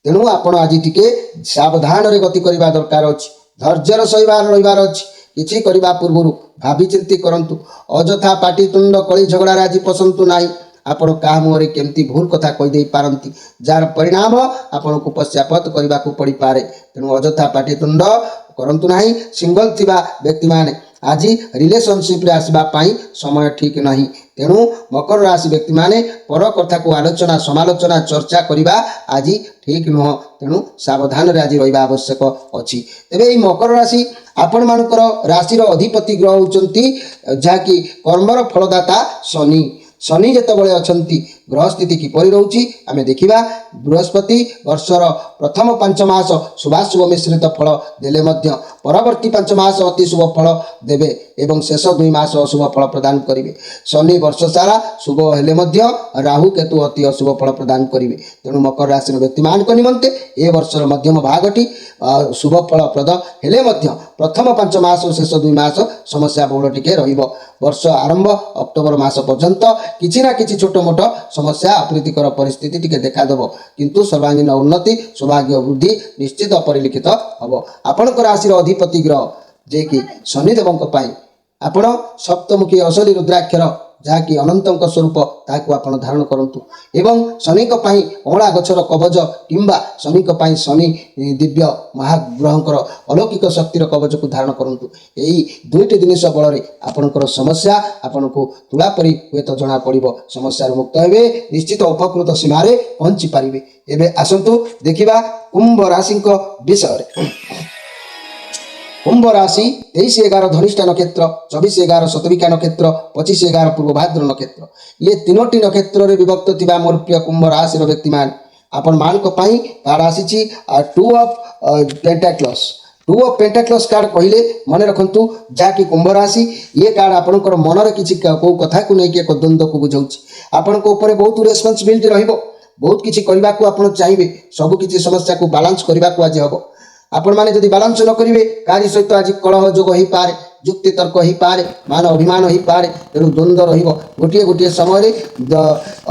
ତେଣୁ ଆପଣ ଆଜି ଟିକେ ସାବଧାନରେ ଗତି କରିବା ଦରକାର ଅଛି। ଧୈର୍ଯ୍ୟର ସହିତ ରହିବାର ଅଛି। କିଛି କରିବା ପୂର୍ବରୁ ଭାବିଚିନ୍ତି କରନ୍ତୁ। ଅଯଥା ପାଟିତୁଣ୍ଡ କଳି ଝଗଡ଼ାରେ ଆଜି ପଶନ୍ତୁ ନାହିଁ। ଆପଣ କାହା ମୁହଁରେ କେମିତି ଭୁଲ କଥା କହିଦେଇ ପାରନ୍ତି ଯାହାର ପରିଣାମ ଆପଣଙ୍କୁ ପଶ୍ଚାତାପ କରିବାକୁ ପଡ଼ିପାରେ। ତେଣୁ ଅଯଥା ପାଟିତୁଣ୍ଡ କରନ୍ତୁ ନାହିଁ। ସିଙ୍ଗଲ ଥିବା ବ୍ୟକ୍ତିମାନେ ଆଜି ରିଲେସନସିପ୍ରେ ଆସିବା ପାଇଁ ସମୟ ଠିକ୍ ନାହିଁ। ତେଣୁ ମକର ରାଶି ବ୍ୟକ୍ତିମାନେ ପର କଥାକୁ ଆଲୋଚନା ସମାଲୋଚନା ଚର୍ଚ୍ଚା କରିବା ଆଜି ଠିକ୍ ନୁହଁ। ତେଣୁ ସାବଧାନରେ ଆଜି ରହିବା ଆବଶ୍ୟକ ଅଛି। ତେବେ ଏହି ମକର ରାଶି ଆପଣମାନଙ୍କର ରାଶିର ଅଧିପତି ଗ୍ରହ ହେଉଛନ୍ତି ଯାହାକି କର୍ମର ଫଳଦାତା ଶନି। ଶନି ଯେତେବେଳେ ଅଛନ୍ତି ଗ୍ରହ ସ୍ଥିତି କିପରି ରହୁଛି ଆମେ ଦେଖିବା। ବୃହସ୍ପତି ବର୍ଷର ପ୍ରଥମ 5 ମାସ ଶୁଭାଶୁଭ ମିଶ୍ରିତ ଫଳ ଦେଲେ ମଧ୍ୟ ପରବର୍ତ୍ତୀ 5 ମାସ ଅତି ଶୁଭ ଫଳ ଦେବେ ଏବଂ ଶେଷ 2 ମାସ ଅଶୁଭ ଫଳ ପ୍ରଦାନ କରିବେ। ଶନି ବର୍ଷ ସାରା ଶୁଭ ହେଲେ ମଧ୍ୟ ରାହୁ କେତୁ ଅତି ଅଶୁଭ ଫଳ ପ୍ରଦାନ କରିବେ। ତେଣୁ ମକର ରାଶିର ବ୍ୟକ୍ତିମାନଙ୍କ ନିମନ୍ତେ ଏ ବର୍ଷର ମଧ୍ୟମ ଭାଗଟି ଶୁଭ ଫଳପ୍ରଦ ହେଲେ ମଧ୍ୟ ପ୍ରଥମ 5 ମାସ ଓ ଶେଷ 2 ମାସ ସମସ୍ୟା ବହୁଳ ଟିକେ ରହିବ। ବର୍ଷ ଆରମ୍ଭ ଅକ୍ଟୋବର ମାସ ପର୍ଯ୍ୟନ୍ତ କିଛି ନା କିଛି ଛୋଟ ମୋଟ ସମସ୍ୟା ଅପ୍ରୀତିକର ପରିସ୍ଥିତି ଟିକେ ଦେଖାଦେବ କିନ୍ତୁ ସର୍ବାଙ୍ଗୀନ ଉନ୍ନତି ସୌଭାଗ୍ୟ ବୃଦ୍ଧି ନିଶ୍ଚିତ ପରିଲକ୍ଷିତ ହେବ। ଆପଣଙ୍କ ରାଶିର ଅଧିପତି ଗ୍ରହ ଯିଏକି ଶନିଦେବଙ୍କ ପାଇଁ ଆପଣ ସପ୍ତମୁଖୀ ଅସଲି ରୁଦ୍ରାକ୍ଷର ଯାହାକି ଅନନ୍ତଙ୍କ ସ୍ୱରୂପ ତାହାକୁ ଆପଣ ଧାରଣ କରନ୍ତୁ ଏବଂ ଶନିଙ୍କ ପାଇଁ ଅଁଳା ଗଛର କବଚ କିମ୍ବା ଶନିଙ୍କ ପାଇଁ ଶନି ଦିବ୍ୟ ମହାଗ୍ରହଙ୍କର ଅଲୌକିକ ଶକ୍ତିର କବଚକୁ ଧାରଣ କରନ୍ତୁ। ଏହି 2ଟି ଜିନିଷ ବଳରେ ଆପଣଙ୍କର ସମସ୍ୟା ଆପଣଙ୍କୁ ତୁଳା ପରି ହୁଏତ ଜଣାପଡ଼ିବ। ସମସ୍ୟାରୁ ମୁକ୍ତ ହେବେ ନିଶ୍ଚିତ ଉପକୃତ ସୀମାରେ ପହଞ୍ଚି ପାରିବେ। ଏବେ ଆସନ୍ତୁ ଦେଖିବା କୁମ୍ଭ ରାଶିଙ୍କ ବିଷୟରେ। କୁମ୍ଭ ରାଶି 23-11 ଧନିଷ୍ଠା ନକ୍ଷତ୍ର 24-11 ଶତବିକା ନକ୍ଷତ୍ର 25-11 ପୂର୍ବ ଭାଦ୍ର ନକ୍ଷତ୍ର ଇଏ ତିନୋଟି ନକ୍ଷତ୍ରରେ ବିଭକ୍ତ ଥିବା ମୋର ପ୍ରିୟ କୁମ୍ଭ ରାଶିର ବ୍ୟକ୍ତିମାନେ ଆପଣମାନଙ୍କ ପାଇଁ କାର୍ଡ ଆସିଛି 2 ଅଫ୍ ପେଣ୍ଟାକ୍ଲସ୍। 2 ଅଫ୍ ପେଣ୍ଟାକ୍ଲସ୍ କାର୍ଡ କହିଲେ ମନେ ରଖନ୍ତୁ ଯାହାକି କୁମ୍ଭ ରାଶି ଇଏ କାର୍ଡ ଆପଣଙ୍କର ମନରେ କିଛି କେଉଁ କଥାକୁ ନେଇକି ଏକ ଦ୍ୱନ୍ଦ୍ୱକୁ ବୁଝାଉଛି। ଆପଣଙ୍କ ଉପରେ ବହୁତ ରେସ୍ପନ୍ସିବିଲିଟି ରହିବ। ବହୁତ କିଛି କରିବାକୁ ଆପଣ ଚାହିଁବେ। ସବୁ କିଛି ସମସ୍ୟାକୁ ବାଲାନ୍ସ କରିବାକୁ ଆଜି ହେବ। ଆପଣମାନେ ଯଦି ବାଲାନ୍ସ ନ କରିବେ କାହାରି ସହିତ ଆଜି କଳହ ଯୋଗ ହୋଇପାରେ। ଯୁକ୍ତି ତର୍କ ହେଇପାରେ, ମାନ ଅଭିମାନ ହେଇପାରେ। ତେଣୁ ଦ୍ୱନ୍ଦ୍ୱ ରହିବ। ଗୋଟିଏ ଗୋଟିଏ ସମୟରେ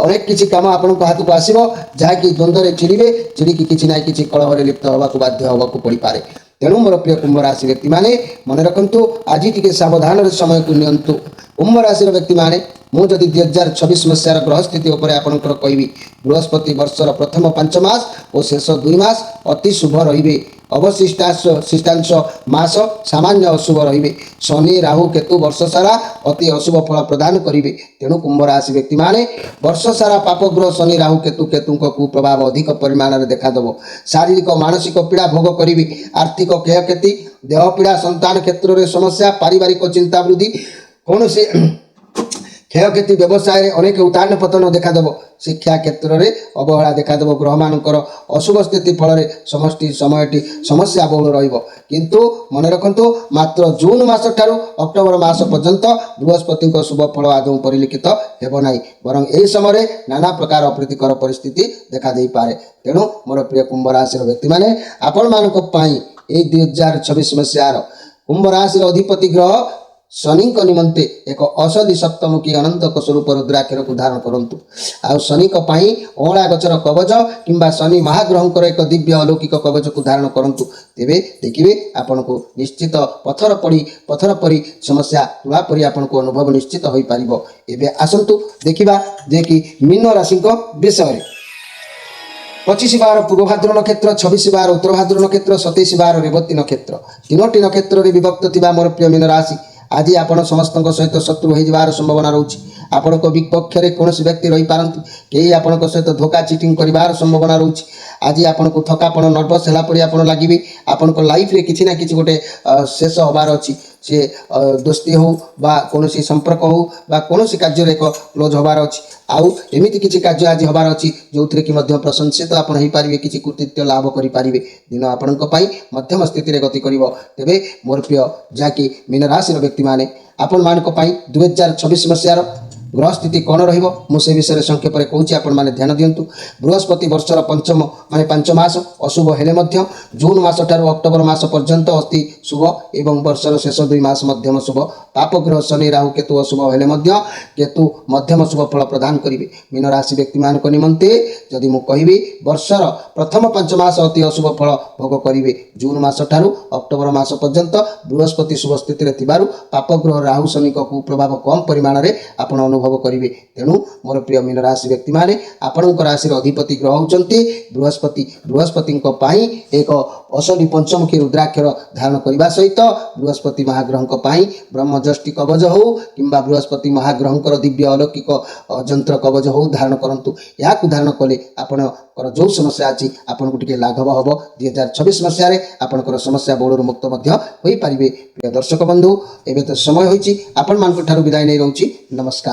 ଅନେକ କିଛି କାମ ଆପଣଙ୍କ ହାତକୁ ଆସିବ, ଯାହାକି ଦ୍ୱନ୍ଦ୍ୱରେ ଚିଡ଼ିବେ, ଚିଡ଼ିକି କିଛି ନାହିଁ କିଛି କଳହରେ ଲିପ୍ତ ହେବାକୁ ବାଧ୍ୟ ହେବାକୁ ପଡ଼ିପାରେ। ତେଣୁ ମୋର ପ୍ରିୟ କୁମ୍ଭ ରାଶି ବ୍ୟକ୍ତିମାନେ ମନେ ରଖନ୍ତୁ, ଆଜି ଟିକେ ସାବଧାନର ସମୟକୁ ନିଅନ୍ତୁ। କୁମ୍ଭ ରାଶିର ବ୍ୟକ୍ତିମାନେ, ମୁଁ ଯଦି 2026 ମସିହାର ଗ୍ରହ ସ୍ଥିତି ଉପରେ ଆପଣଙ୍କର କହିବି, ବୃହସ୍ପତି ବର୍ଷର ପ୍ରଥମ 5 ମାସ ଓ ଶେଷ 2 ମାସ ଅତି ଶୁଭ ରହିବେ। ଅବଶିଷ୍ଟାଂଶ ମାସ ସାମାନ୍ୟ ଅଶୁଭ ରହିବେ। ଶନି ରାହୁ କେତୁ ବର୍ଷ ସାରା ଅତି ଅଶୁଭ ଫଳ ପ୍ରଦାନ କରିବେ। ତେଣୁ କୁମ୍ଭ ରାଶି ବ୍ୟକ୍ତିମାନେ ବର୍ଷ ସାରା ପାପଗ୍ରହ ଶନି ରାହୁ କେତୁଙ୍କ କୁପ୍ରଭାବ ଅଧିକ ପରିମାଣରେ ଦେଖାଦେବ। ଶାରୀରିକ ମାନସିକ ପୀଡ଼ା ଭୋଗ କରିବେ। ଆର୍ଥିକ କ୍ଷୟକ୍ଷତି, ଦେହ ପୀଡ଼ା, ସନ୍ତାନ କ୍ଷେତ୍ରରେ ସମସ୍ୟା, ପାରିବାରିକ ଚିନ୍ତା ବୃଦ୍ଧି, କୌଣସି କ୍ଷୟକ୍ଷତି, ବ୍ୟବସାୟରେ ଅନେକ ଉତ୍ଥାନ ପତନ ଦେଖାଦେବ। ଶିକ୍ଷା କ୍ଷେତ୍ରରେ ଅବହେଳା ଦେଖାଦେବ। ଗ୍ରହମାନଙ୍କର ଅଶୁଭ ସ୍ଥିତି ଫଳରେ ସମୟଟି ସମସ୍ୟା ବହୁଳ ରହିବ। କିନ୍ତୁ ମନେ ରଖନ୍ତୁ, ମାତ୍ର ଜୁନ ମାସ ଠାରୁ ଅକ୍ଟୋବର ମାସ ପର୍ଯ୍ୟନ୍ତ ବୃହସ୍ପତିଙ୍କ ଶୁଭ ଫଳ ଆଦୌ ପରିଲକ୍ଷିତ ହେବ ନାହିଁ। ବରଂ ଏହି ସମୟରେ ନାନା ପ୍ରକାର ଅପ୍ରୀତିକର ପରିସ୍ଥିତି ଦେଖାଦେଇପାରେ। ତେଣୁ ମୋର ପ୍ରିୟ କୁମ୍ଭ ରାଶିର ବ୍ୟକ୍ତିମାନେ, ଆପଣମାନଙ୍କ ପାଇଁ ଏହି 2026 ମସିହାର କୁମ୍ଭ ରାଶିର ଅଧିପତି ଗ୍ରହ ଶନିଙ୍କ ନିମନ୍ତେ ଏକ ଅସଲି ସପ୍ତମୁଖୀ ଅନନ୍ତକ ସ୍ୱରୂପ ରୁଦ୍ରାକ୍ଷରକୁ ଧାରଣ କରନ୍ତୁ। ଆଉ ଶନିଙ୍କ ପାଇଁ ଅଁଳା ଗଛର କବଚ କିମ୍ବା ଶନି ମହାଗ୍ରହଙ୍କର ଏକ ଦିବ୍ୟ ଅଲୌକିକ କବଚକୁ ଧାରଣ କରନ୍ତୁ। ତେବେ ଦେଖିବେ ଆପଣଙ୍କୁ ନିଶ୍ଚିତ ପଥର ପରି ସମସ୍ୟା ତୁଳା ପରି ଆପଣଙ୍କୁ ଅନୁଭବ ନିଶ୍ଚିତ ହୋଇପାରିବ। ଏବେ ଆସନ୍ତୁ ଦେଖିବା ଯେ କି ମୀନ ରାଶିଙ୍କ ବିଷୟରେ। 25 ପୂର୍ବ ଭାଦ୍ର ନକ୍ଷତ୍ର, 26 ଉତ୍ତର ନକ୍ଷତ୍ର, 27 ରେବତୀ ନକ୍ଷତ୍ର, 3ଟି ନକ୍ଷତ୍ରରେ ବିଭକ୍ତ ଥିବା ମୋର ପ୍ରିୟ ମୀନ ରାଶି, ଆଜି ଆପଣ ସମସ୍ତଙ୍କ ସହିତ ଶତ୍ରୁ ହୋଇଯିବାର ସମ୍ଭାବନା ରହୁଛି। ଆପଣଙ୍କ ବିପକ୍ଷରେ କୌଣସି ବ୍ୟକ୍ତି ରହିପାରନ୍ତି। କେହି ଆପଣଙ୍କ ସହିତ ଧୋକା ଚିଟିଂ କରିବାର ସମ୍ଭାବନା ରହୁଛି। ଆଜି ଆପଣଙ୍କୁ ଥକାପଣ, ନର୍ଭସ୍ ହେଲା ପରି ଆପଣ ଲାଗିବେ। ଆପଣଙ୍କ ଲାଇଫରେ କିଛି ନା କିଛି ଗୋଟେ ଶେଷ ହେବାର ଅଛି। ସେ ଦୋସ୍ତି ହେଉ ବା କୌଣସି ସମ୍ପର୍କ ହେଉ ବା କୌଣସି କାର୍ଯ୍ୟରେ ଏକ କ୍ଲୋଜ୍ ହେବାର ଅଛି। ଆଉ ଏମିତି କିଛି କାର୍ଯ୍ୟ ଆଜି ହେବାର ଅଛି ଯେଉଁଥିରେ କି ମଧ୍ୟ ପ୍ରଶଂସିତ ଆପଣ ହୋଇପାରିବେ, କିଛି କୃତିତ୍ୱ ଲାଭ କରିପାରିବେ। ଦିନ ଆପଣଙ୍କ ପାଇଁ ମଧ୍ୟମ ସ୍ଥିତିରେ ଗତି କରିବ। ତେବେ ମୋର ପ୍ରିୟ ଯାହାକି ମୀନ ରାଶିର ବ୍ୟକ୍ତିମାନେ, ଆପଣମାନଙ୍କ ପାଇଁ 2026 ମସିହାର ଗ୍ରହ ସ୍ଥିତି କ'ଣ ରହିବ ମୁଁ ସେ ବିଷୟରେ ସଂକ୍ଷେପରେ କହୁଛି, ଆପଣମାନେ ଧ୍ୟାନ ଦିଅନ୍ତୁ। ବୃହସ୍ପତି ବର୍ଷର 5 ମାସ ଅଶୁଭ ହେଲେ ମଧ୍ୟ ଜୁନ ମାସ ଠାରୁ ଅକ୍ଟୋବର ମାସ ପର୍ଯ୍ୟନ୍ତ ଅତି ଶୁଭ ଏବଂ ବର୍ଷର ଶେଷ 2 ମାସ ମଧ୍ୟମ ଶୁଭ। ପାପଗ୍ରହ ଶନି ରାହୁ କେତୁ ଅଶୁଭ ହେଲେ ମଧ୍ୟ କେତୁ ମଧ୍ୟମ ଶୁଭ ଫଳ ପ୍ରଦାନ କରିବେ। ମୀନ ରାଶି ବ୍ୟକ୍ତିମାନଙ୍କ ନିମନ୍ତେ ଯଦି ମୁଁ କହିବି, ବର୍ଷର ପ୍ରଥମ 5 ମାସ ଅତି ଅଶୁଭ ଫଳ ଭୋଗ କରିବେ। ଜୁନ ମାସ ଠାରୁ ଅକ୍ଟୋବର ମାସ ପର୍ଯ୍ୟନ୍ତ ବୃହସ୍ପତି ଶୁଭ ସ୍ଥିତିରେ ଥିବାରୁ ପାପଗ୍ରହ ରାହୁ ଶନିଙ୍କ କୁପ୍ରଭାବ କମ୍ ପରିମାଣରେ ଆପଣ ଅନୁଭବ କରିବେ। ତେଣୁ ମୋର ପ୍ରିୟ ମୀନ ରାଶି ବ୍ୟକ୍ତିମାନେ, ଆପଣଙ୍କ ରାଶିର ଅଧିପତି ଗ୍ରହ ହେଉଛନ୍ତି ବୃହସ୍ପତି। ବୃହସ୍ପତିଙ୍କ ପାଇଁ ଏକ ଅସଲି ପଞ୍ଚମୁଖୀ ରୁଦ୍ରାକ୍ଷର ଧାରଣ କରିବା ସହିତ ବୃହସ୍ପତି ମହାଗ୍ରହଙ୍କ ପାଇଁ ବ୍ରହ୍ମଯଷ୍ଟି କବଚ ହେଉ କିମ୍ବା ବୃହସ୍ପତି ମହାଗ୍ରହଙ୍କର ଦିବ୍ୟ ଅଲୌକିକ ଯନ୍ତ୍ର କବଚ ହେଉ ଧାରଣ କରନ୍ତୁ। ଏହାକୁ ଧାରଣ କଲେ ଆପଣଙ୍କର ଯେଉଁ ସମସ୍ୟା ଅଛି ଆପଣଙ୍କୁ ଟିକେ ଲାଘବ ହେବ। 2026 ମସିହାରେ ଆପଣଙ୍କର ସମସ୍ୟା ବହୁଳରୁ ମୁକ୍ତ ମଧ୍ୟ ହୋଇପାରିବେ। ପ୍ରିୟ ଦର୍ଶକ ବନ୍ଧୁ, ଏବେ ତ ସମୟ ହୋଇଛି ଆପଣମାନଙ୍କ ଠାରୁ ବିଦାୟ ନେଇ ରହୁଛି। ନମସ୍କାର।